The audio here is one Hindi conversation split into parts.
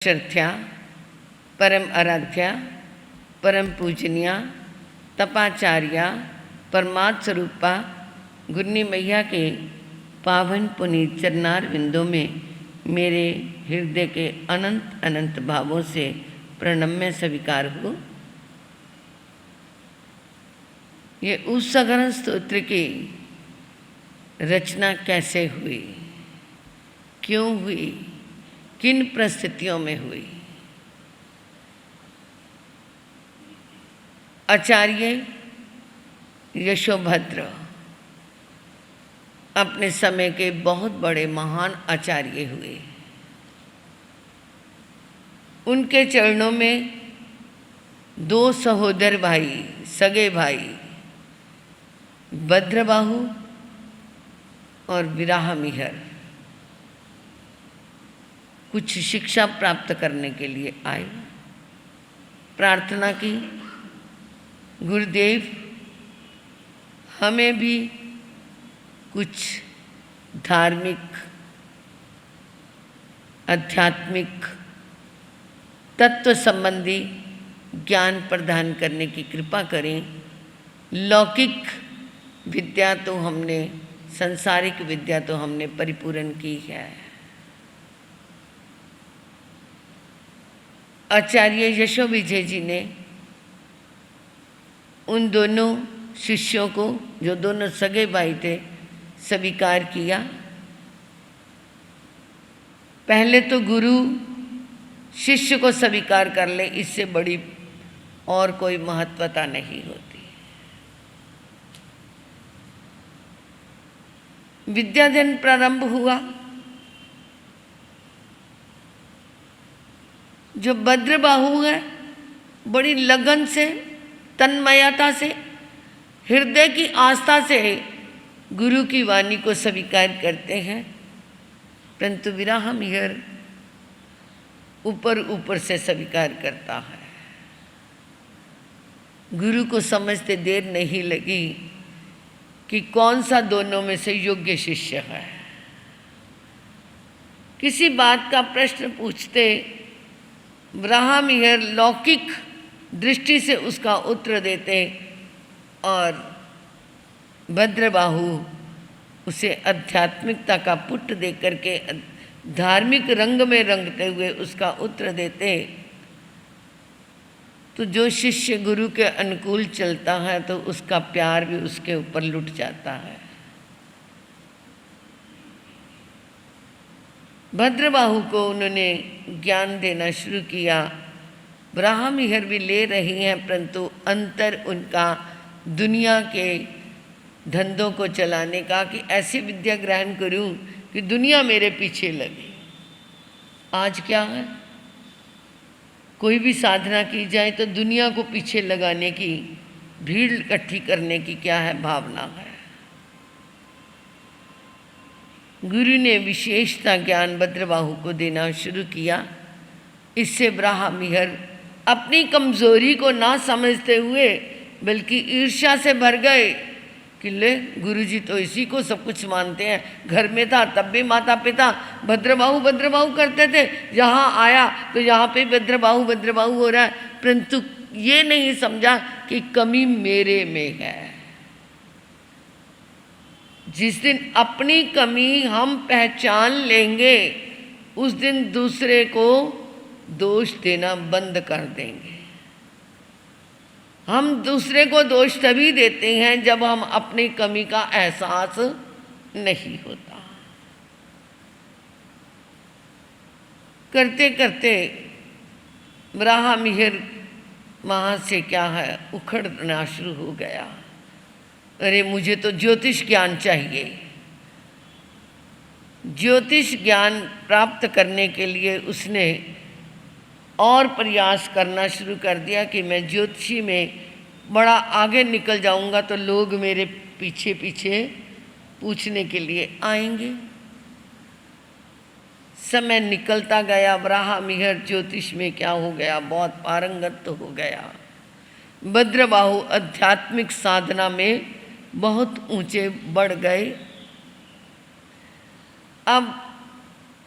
श्रद्धा परम आराध्या परम पूजनिया तपाचार्या परमात्म स्वरूपा गुरनी मैया के पावन पुनीत चरणार विंदों में मेरे हृदय के अनंत अनंत भावों से प्रणम्य स्वीकार हो। ये उस सगरण स्तोत्र की रचना कैसे हुई, क्यों हुई, किन परिस्थितियों में हुई। आचार्य यशोभद्र अपने समय के बहुत बड़े महान आचार्य हुए। उनके चरणों में दो सहोदर भाई, सगे भाई भद्रबाहु और विराहमिहिर कुछ शिक्षा प्राप्त करने के लिए आए। प्रार्थना की, गुरुदेव हमें भी कुछ धार्मिक आध्यात्मिक तत्व संबंधी ज्ञान प्रदान करने की कृपा करें। लौकिक विद्या तो हमने, सांसारिक विद्या तो हमने परिपूर्ण की है। आचार्य यशो विजय जी ने उन दोनों शिष्यों को, जो दोनों सगे भाई थे, स्वीकार किया। पहले तो गुरु शिष्य को स्वीकार कर ले, इससे बड़ी और कोई महत्वता नहीं होती। विद्यादान प्रारंभ हुआ। जो भद्रबाहु है, बड़ी लगन से, तन्मयता से, हृदय की आस्था से गुरु की वाणी को स्वीकार करते हैं, परंतु विराहमिहिर ऊपर ऊपर से स्वीकार करता है। गुरु को समझते देर नहीं लगी कि कौन सा दोनों में से योग्य शिष्य है। किसी बात का प्रश्न पूछते विराहमिहिर लौकिक दृष्टि से उसका उत्तर देते और भद्रबाहु उसे आध्यात्मिकता का पुट दे करके धार्मिक रंग में रंगते हुए उसका उत्तर देते। तो जो शिष्य गुरु के अनुकूल चलता है तो उसका प्यार भी उसके ऊपर लुट जाता है। भद्रबाहु को उन्होंने ज्ञान देना शुरू किया। विराहमिहिर भी ले रही हैं, परंतु अंतर उनका दुनिया के धंधों को चलाने का, कि ऐसी विद्या ग्रहण करूं कि दुनिया मेरे पीछे लगे। आज क्या है, कोई भी साधना की जाए तो दुनिया को पीछे लगाने की, भीड़ इकट्ठी करने की क्या है, भावना है। गुरु ने विशेषता ज्ञान भद्रबाहु को देना शुरू किया। इससे विराहमिहिर अपनी कमजोरी को ना समझते हुए बल्कि ईर्ष्या से भर गए कि ले, गुरुजी तो इसी को सब कुछ मानते हैं। घर में था तब भी माता पिता भद्रबाहु भद्रबाहु करते थे, यहाँ आया तो यहाँ पे भद्रबाहु भद्रबाहु हो रहा है, परंतु ये नहीं समझा कि कमी मेरे में है। जिस दिन अपनी कमी हम पहचान लेंगे, उस दिन दूसरे को दोष देना बंद कर देंगे। हम दूसरे को दोष तभी देते हैं जब हम अपनी कमी का एहसास नहीं होता। करते करते विराहमिहिर वहाँ से क्या है, उखड़ना शुरू हो गया। अरे मुझे तो ज्योतिष ज्ञान चाहिए। ज्योतिष ज्ञान प्राप्त करने के लिए उसने और प्रयास करना शुरू कर दिया कि मैं ज्योतिषी में बड़ा आगे निकल जाऊंगा तो लोग मेरे पीछे पीछे पूछने के लिए आएंगे। समय निकलता गया। विराहमिहिर ज्योतिष में क्या हो गया, बहुत पारंगत हो गया। भद्रबाहु आध्यात्मिक साधना में बहुत ऊंचे बढ़ गए। अब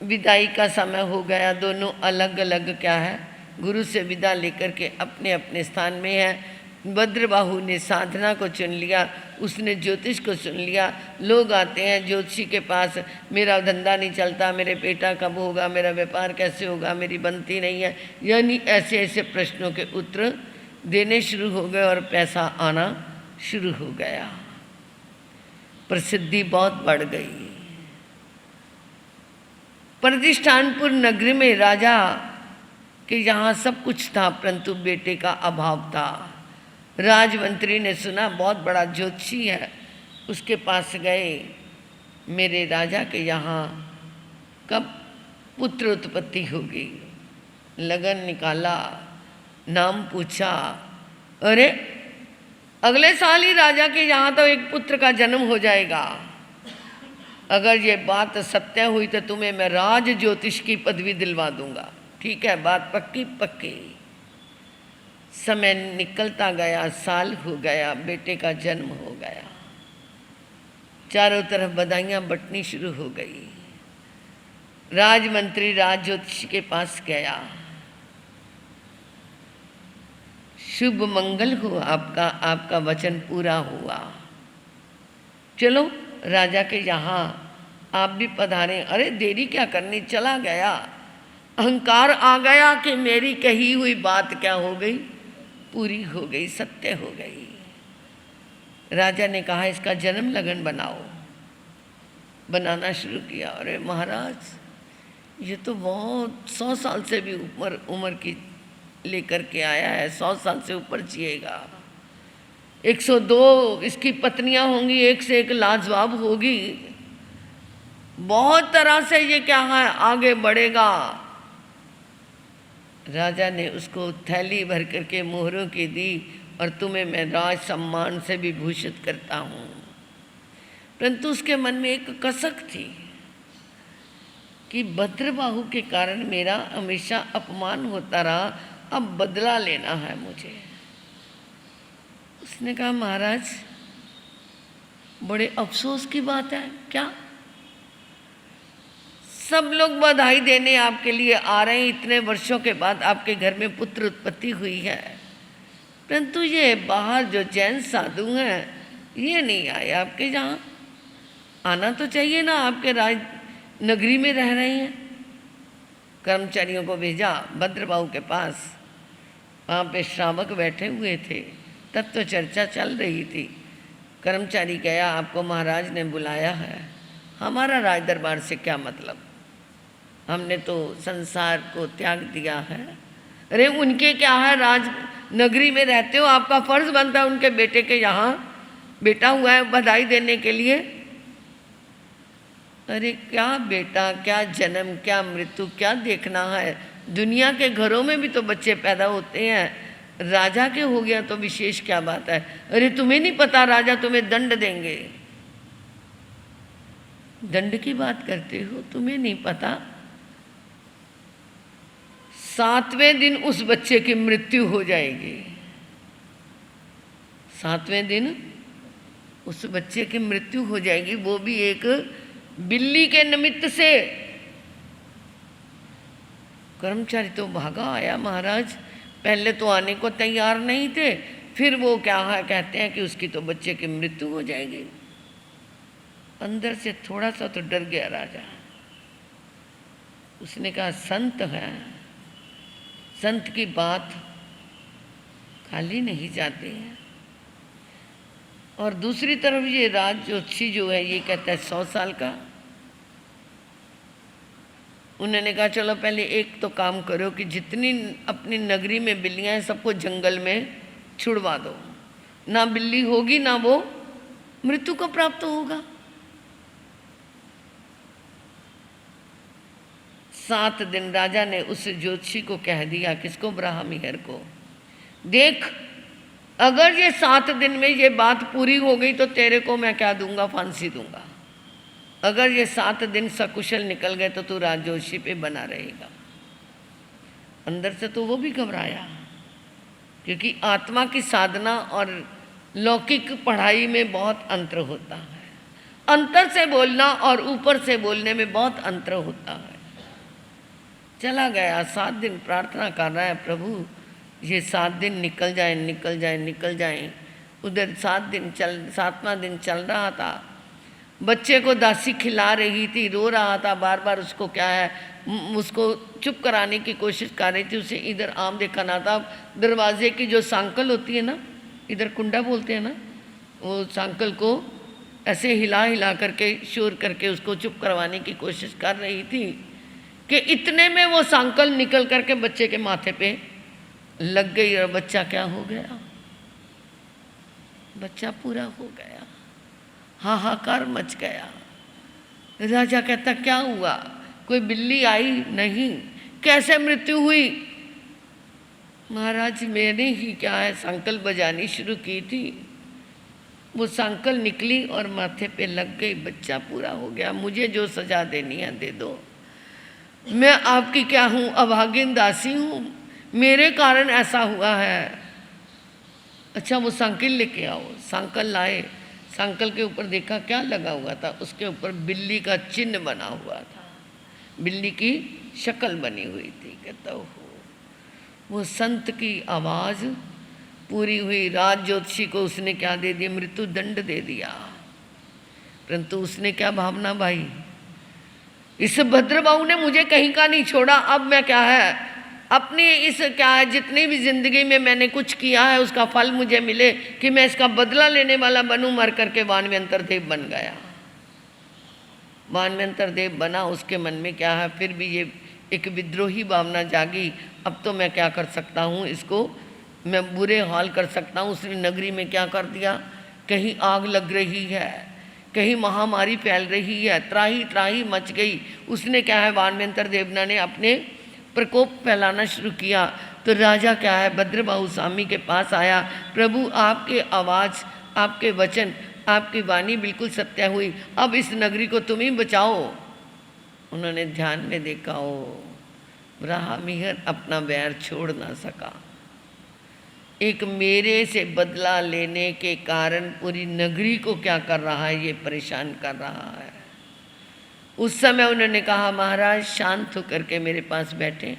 विदाई का समय हो गया, दोनों अलग अलग क्या है, गुरु से विदा लेकर के अपने अपने स्थान में है। भद्रबाहु ने साधना को चुन लिया, उसने ज्योतिष को चुन लिया। लोग आते हैं ज्योतिषी के पास, मेरा धंधा नहीं चलता, मेरे बेटा कब होगा, मेरा व्यापार कैसे होगा, मेरी बनती नहीं है, यानी ऐसे ऐसे प्रश्नों के उत्तर देने शुरू हो गए और पैसा आना शुरू हो गया, प्रसिद्धि बहुत बढ़ गई। प्रतिष्ठानपुर नगरी में राजा के यहाँ सब कुछ था, परंतु बेटे का अभाव था। राजमंत्री ने सुना बहुत बड़ा ज्योतिषी है, उसके पास गए, मेरे राजा के यहाँ कब पुत्र उत्पत्ति होगी। लगन निकाला, नाम पूछा, अरे अगले साल ही राजा के यहाँ तो एक पुत्र का जन्म हो जाएगा। अगर ये बात सत्य हुई तो तुम्हें मैं राज ज्योतिष की पदवी दिलवा दूंगा। ठीक है, बात पक्की पक्की। समय निकलता गया, साल हो गया, बेटे का जन्म हो गया, चारों तरफ बधाइयाँ बंटनी शुरू हो गई। राजमंत्री राज ज्योतिष के पास गया, शुभ मंगल हो आपका, आपका वचन पूरा हुआ, चलो राजा के यहाँ आप भी पधारे। अरे देरी क्या करनी, चला गया। अहंकार आ गया कि मेरी कही हुई बात क्या हो गई, पूरी हो गई, सत्य हो गई। राजा ने कहा इसका जन्म लगन बनाओ। बनाना शुरू किया। अरे महाराज ये तो बहुत 100 साल से भी ऊपर उम्र की लेकर के आया है, 100 साल से ऊपर जिएगा, 102 इसकी पत्नियां होंगी, एक से एक लाजवाब होगी, बहुत तरह से ये क्या है आगे बढ़ेगा। राजा ने उसको थैली भर करके मोहरों की दी और तुम्हें मैं राज सम्मान से भी भूषित करता हूँ। परंतु उसके मन में एक कसक थी कि भद्रबाहु के कारण मेरा हमेशा अपमान होता रहा, अब बदला लेना है मुझे। उसने कहा महाराज बड़े अफसोस की बात है। क्या? सब लोग बधाई देने आपके लिए आ रहे हैं, इतने वर्षों के बाद आपके घर में पुत्र उत्पत्ति हुई है, परंतु ये बाहर जो जैन साधु हैं ये नहीं आए आपके यहाँ। आना तो चाहिए ना, आपके राज नगरी में रह रहे हैं। कर्मचारियों को भेजा भद्रबाहु के पास, वहाँ पे श्रावक बैठे हुए थे, तब तो चर्चा चल रही थी। कर्मचारी गया, आपको महाराज ने बुलाया है। हमारा राज दरबार से क्या मतलब, हमने तो संसार को त्याग दिया है। अरे उनके क्या है, राज नगरी में रहते हो, आपका फर्ज बनता है उनके बेटे के यहाँ बेटा हुआ है बधाई देने के लिए। अरे क्या बेटा, क्या जन्म, क्या मृत्यु, क्या देखना है। दुनिया के घरों में भी तो बच्चे पैदा होते हैं, राजा के हो गया तो विशेष क्या बात है। अरे तुम्हें नहीं पता राजा तुम्हें दंड देंगे। दंड की बात करते हो, तुम्हें नहीं पता। 7वें दिन उस बच्चे की मृत्यु हो जाएगी। 7वें दिन उस बच्चे की मृत्यु हो जाएगी, वो भी एक बिल्ली के निमित्त से। कर्मचारी तो भागा आया, महाराज पहले तो आने को तैयार नहीं थे, फिर वो क्या है कहते हैं कि उसकी तो बच्चे की मृत्यु हो जाएगी। अंदर से थोड़ा सा तो डर गया राजा। उसने कहा संत है, संत की बात खाली नहीं जाती है। और दूसरी तरफ ये राज ज्योतिषी जो है ये कहता है 100 साल का। उन्होंने कहा चलो पहले एक तो काम करो कि जितनी अपनी नगरी में बिल्लियां हैं सबको जंगल में छुड़वा दो, ना बिल्ली होगी ना वो मृत्यु को प्राप्त होगा। 7 दिन राजा ने उस ज्योतिषी को कह दिया, किसको, ब्राह्मणिहर को, देख अगर ये 7 दिन में ये बात पूरी हो गई तो तेरे को मैं क्या दूंगा, फांसी दूंगा। अगर ये 7 दिन सकुशल निकल गए तो तू राज ज्योतिषी पे बना रहेगा। अंदर से तो वो भी घबराया, क्योंकि आत्मा की साधना और लौकिक पढ़ाई में बहुत अंतर होता है। अंतर से बोलना और ऊपर से बोलने में बहुत अंतर होता है। चला गया। 7 दिन प्रार्थना कर रहा है, प्रभु ये 7 दिन निकल जाए, निकल जाए, निकल जाए। उधर 7वां दिन चल रहा था। बच्चे को दासी खिला रही थी, रो रहा था, बार बार उसको क्या है, उसको चुप कराने की कोशिश कर रही थी। उसे इधर आम देखा ना था, दरवाजे की जो सांकल होती है ना, इधर कुंडा बोलते हैं ना, वो सांकल को ऐसे हिला हिला करके शोर करके उसको चुप करवाने की कोशिश कर रही थी कि इतने में वो सांकल निकल करके बच्चे के माथे पे लग गई और बच्चा क्या हो गया, बच्चा पूरा हो गया। हाहाकार मच गया। राजा कहता क्या हुआ, कोई बिल्ली आई? नहीं। कैसे मृत्यु हुई? महाराज मैंने ही क्या है सांकल बजानी शुरू की थी, वो सांकल निकली और माथे पे लग गई, बच्चा पूरा हो गया। मुझे जो सजा देनी है दे दो, मैं आपकी क्या हूँ, अभागिन दासी हूँ, मेरे कारण ऐसा हुआ है। अच्छा वो सांकल लेके आओ। सांकल लाए, सांकल के ऊपर देखा क्या लगा हुआ था, उसके ऊपर बिल्ली का चिन्ह बना हुआ था, बिल्ली की शक्ल बनी हुई थी। कहता हो वो संत की आवाज़ पूरी हुई। राज ज्योतिषी को उसने क्या दे दिया, मृत्यु दंड दे दिया। परंतु उसने क्या भावना भाई, इस भद्रबाहु ने मुझे कहीं का नहीं छोड़ा, अब मैं क्या है अपनी इस क्या है जितनी भी जिंदगी में मैंने कुछ किया है उसका फल मुझे मिले, कि मैं इसका बदला लेने वाला बनूं। मर करके वानवेंतर देव बन गया। वानवेंतर देव बना, उसके मन में क्या है फिर भी ये एक विद्रोही भावना जागी। अब तो मैं क्या कर सकता हूँ, इसको मैं बुरे हाल कर सकता हूँ। उसने नगरी में क्या कर दिया, कहीं आग लग रही है, कहीं महामारी फैल रही है, त्राही त्राही मच गई। उसने क्या है वानवेंतर देवना ने अपने प्रकोप फैलाना शुरू किया। तो राजा क्या है भद्रबाहु स्वामी के पास आया, प्रभु आपके आवाज़, आपके वचन, आपकी वाणी बिल्कुल सत्य हुई, अब इस नगरी को तुम ही बचाओ। उन्होंने ध्यान में देखा, ओ ब्राह्मीहर अपना वैर छोड़ ना सका। एक मेरे से बदला लेने के कारण पूरी नगरी को क्या कर रहा है, ये परेशान कर रहा है। उस समय उन्होंने कहा महाराज शांत होकर के मेरे पास बैठे।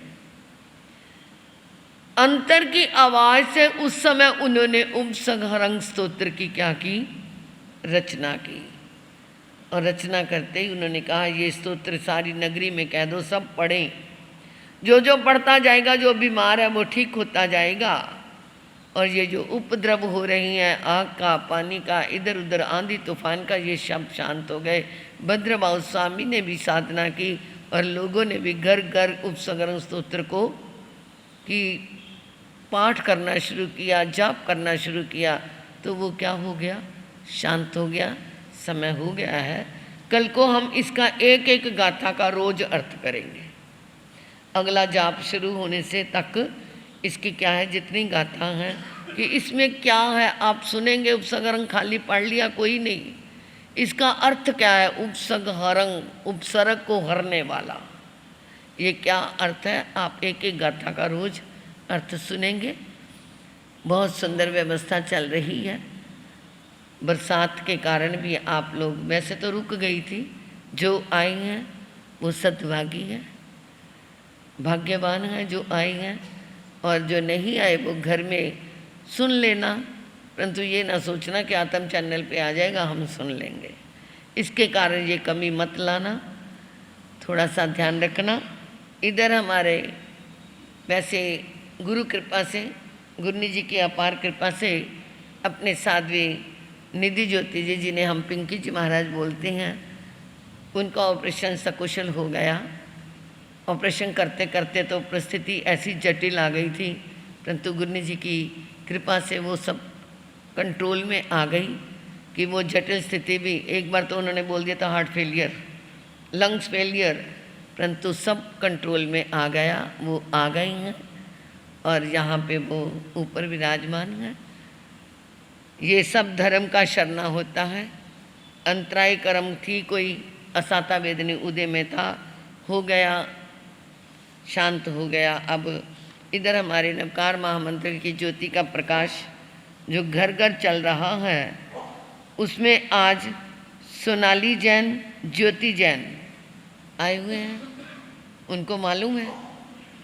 अंतर की आवाज से उस समय उन्होंने उपसंहरण स्तोत्र की क्या की, रचना की। और रचना करते ही उन्होंने कहा ये स्तोत्र सारी नगरी में कह दो, सब पढ़ें। जो जो पढ़ता जाएगा, जो बीमार है वो ठीक होता जाएगा। और ये जो उपद्रव हो रही हैं, आग का, पानी का, इधर उधर आंधी तूफान का, ये शब्द शांत हो गए। भद्रबाहु स्वामी ने भी साधना की और लोगों ने भी घर घर उपसंहरण स्तोत्र को की पाठ करना शुरू किया, जाप करना शुरू किया। तो वो क्या हो गया, शांत हो गया। समय हो गया है, कल को हम इसका एक एक गाथा का रोज अर्थ करेंगे। अगला जाप शुरू होने से तक इसकी क्या है जितनी गाथा हैं कि इसमें क्या है आप सुनेंगे। उपसंहरण खाली पढ़ लिया कोई नहीं, इसका अर्थ क्या है, उपसंहरण, उपसर्ग को हरने वाला, ये क्या अर्थ है। आप एक एक गाथा का रोज अर्थ सुनेंगे। बहुत सुंदर व्यवस्था चल रही है। बरसात के कारण भी आप लोग, वैसे तो रुक गई थी, जो आई हैं वो सद्भागी हैं, भाग्यवान हैं जो आई हैं। और जो नहीं आए वो घर में सुन लेना, परंतु ये ना सोचना कि आत्म चैनल पे आ जाएगा हम सुन लेंगे। इसके कारण ये कमी मत लाना, थोड़ा सा ध्यान रखना। इधर हमारे वैसे गुरु कृपा से, गुरनी जी की अपार कृपा से अपने साध्वी निधि ज्योति जी, जिन्हें हम पिंकी जी महाराज बोलते हैं, उनका ऑपरेशन सकुशल हो गया। ऑपरेशन करते करते तो परिस्थिति ऐसी जटिल आ गई थी, परंतु गुरनी जी की कृपा से वो सब कंट्रोल में आ गई कि वो जटिल स्थिति भी, एक बार तो उन्होंने बोल दिया था हार्ट फेलियर, लंग्स फेलियर, परंतु सब कंट्रोल में आ गया। वो आ गई हैं और यहाँ पे वो ऊपर विराजमान हैं। ये सब धर्म का शरणा होता है। अंतराय कर्म थी, कोई असाता वेदनी उदय में था, हो गया, शांत हो गया। अब इधर हमारे नवकार महामंत्र की ज्योति का प्रकाश जो घर घर चल रहा है, उसमें आज सोनाली जैन, ज्योति जैन आए हुए हैं। उनको मालूम है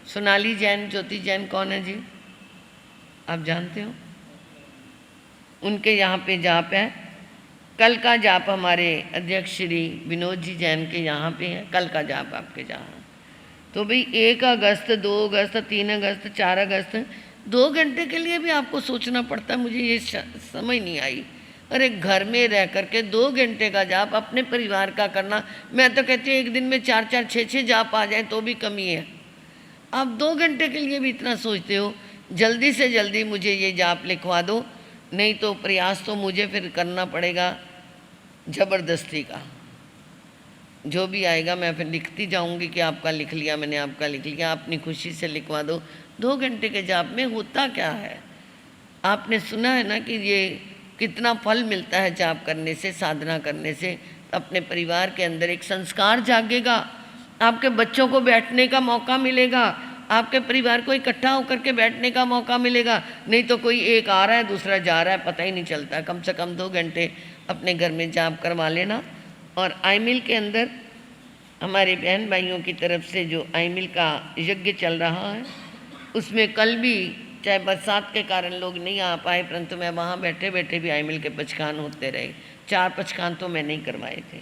सोनाली जैन, ज्योति जैन कौन है जी? आप जानते हो? उनके यहाँ पे जाप है। कल का जाप हमारे अध्यक्ष श्री विनोद जी जैन के यहाँ पे है, कल का जाप आपके जहाँ। तो भाई 1 अगस्त, 2 अगस्त, 3 अगस्त, 4 अगस्त, 2 घंटे के लिए भी आपको सोचना पड़ता है। मुझे ये समझ नहीं आई। अरे घर में रह करके 2 घंटे का जाप अपने परिवार का करना, मैं तो कहती हूँ एक दिन में 4-4, 6-6 जाप आ जाए तो भी कमी है। आप 2 घंटे के लिए भी इतना सोचते हो। जल्दी से जल्दी मुझे ये जाप लिखवा दो, नहीं तो प्रयास तो मुझे फिर करना पड़ेगा ज़बरदस्ती का। जो भी आएगा मैं फिर लिखती जाऊंगी कि आपका लिख लिया, मैंने आपका लिख लिया, अपनी खुशी से लिखवा दो। 2 घंटे के जाप में होता क्या है? आपने सुना है ना कि ये कितना फल मिलता है जाप करने से, साधना करने से। अपने परिवार के अंदर एक संस्कार जागेगा, आपके बच्चों को बैठने का मौका मिलेगा, आपके परिवार को इकट्ठा होकर के बैठने का मौका मिलेगा। नहीं तो कोई एक आ रहा है दूसरा जा रहा है, पता ही नहीं चलता। कम से कम 2 घंटे अपने घर में जाप करवा लेना। और आईमिल के अंदर हमारे बहन भाइयों की तरफ से जो आईमिल का यज्ञ चल रहा है, उसमें कल भी चाहे बरसात के कारण लोग नहीं आ पाए, परंतु मैं वहाँ बैठे बैठे भी आईमिल के पचखान होते रहे। 4 पचखान तो मैंने ही करवाए थे।